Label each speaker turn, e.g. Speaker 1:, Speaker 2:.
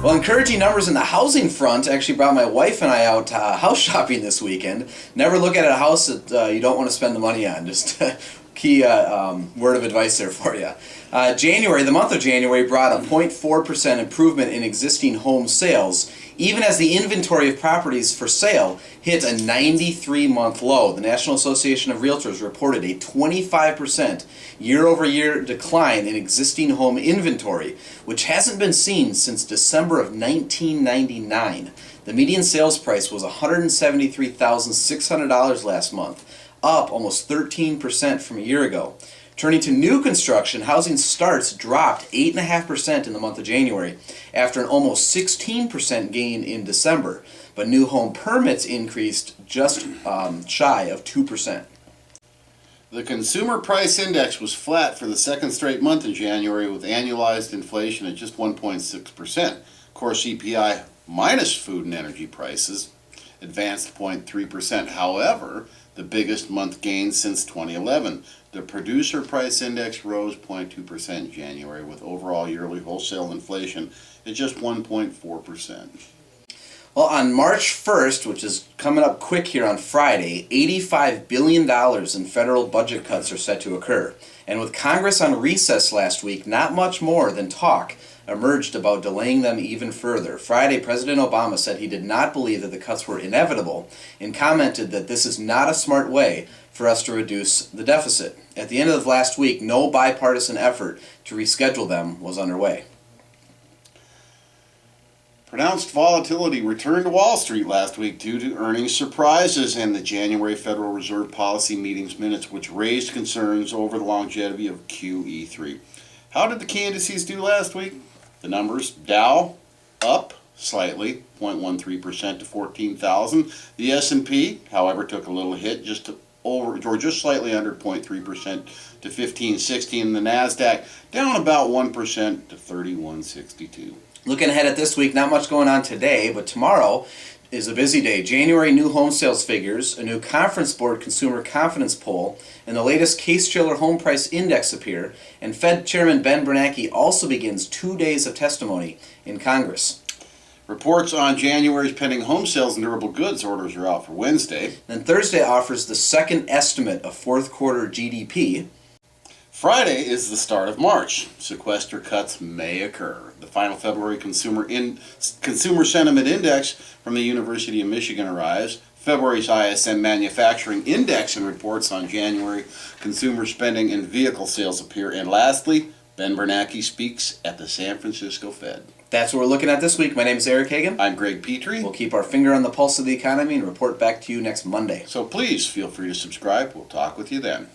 Speaker 1: Well, encouraging numbers in the housing front actually brought my wife and I out house shopping this weekend. Never look at a house that you don't want to spend the money on. Just key word of advice there for you. January, the month of January, brought a 0.4% improvement in existing home sales, even as the inventory of properties for sale hit a 93-month low. The National Association of Realtors reported a 25% year-over-year decline in existing home inventory, which hasn't been seen since December of 1999. The median sales price was $173,600 last month, up almost 13% from a year ago. Turning to new construction, housing starts dropped 8.5% in the month of January after an almost 16% gain in December, but new home permits increased just shy of 2%.
Speaker 2: The Consumer Price Index was flat for the second straight month in January, with annualized inflation at just 1.6%. Core CPI minus food and energy prices advanced 0.3%. However, the biggest month gain since 2011. The Producer Price Index rose 0.2% in January, with overall yearly wholesale inflation at just 1.4%.
Speaker 1: Well, on March 1st, which is coming up quick here on Friday, $85 billion in federal budget cuts are set to occur. And with Congress on recess last week, not much more than talk emerged about delaying them even further. Friday, President Obama said he did not believe that the cuts were inevitable and commented that this is not a smart way for us to reduce the deficit. At the end of last week, no bipartisan effort to reschedule them was underway.
Speaker 2: Pronounced volatility returned to Wall Street last week due to earnings surprises and the January Federal Reserve policy meetings minutes, which raised concerns over the longevity of QE3. How did the key indices do last week? The numbers: Dow up slightly, 0.13% to 14,000. The S&P, however, took a little hit, just slightly under 0.3% to 1560, and the Nasdaq down about 1% to 3162.
Speaker 1: Looking ahead at this week, not much going on today, but tomorrow is a busy day. January new home sales figures, a new Conference Board consumer confidence poll, and the latest Case-Shiller home price index appear, and Fed Chairman Ben Bernanke also begins 2 days of testimony in Congress.
Speaker 2: Reports on January's pending home sales and durable goods orders are out for Wednesday.
Speaker 1: Then Thursday offers the second estimate of fourth quarter GDP.
Speaker 2: Friday is the start of March. Sequester cuts may occur. The final February Consumer Sentiment Index from the University of Michigan arrives. February's ISM Manufacturing Index and reports on January consumer spending and vehicle sales appear. And lastly, Ben Bernanke speaks at the San Francisco Fed.
Speaker 1: That's what we're looking at this week. My name is Eric Hagen.
Speaker 2: I'm Greg Petrie.
Speaker 1: We'll keep our finger on the pulse of the economy and report back to you next Monday.
Speaker 2: So please feel free to subscribe. We'll talk with you then.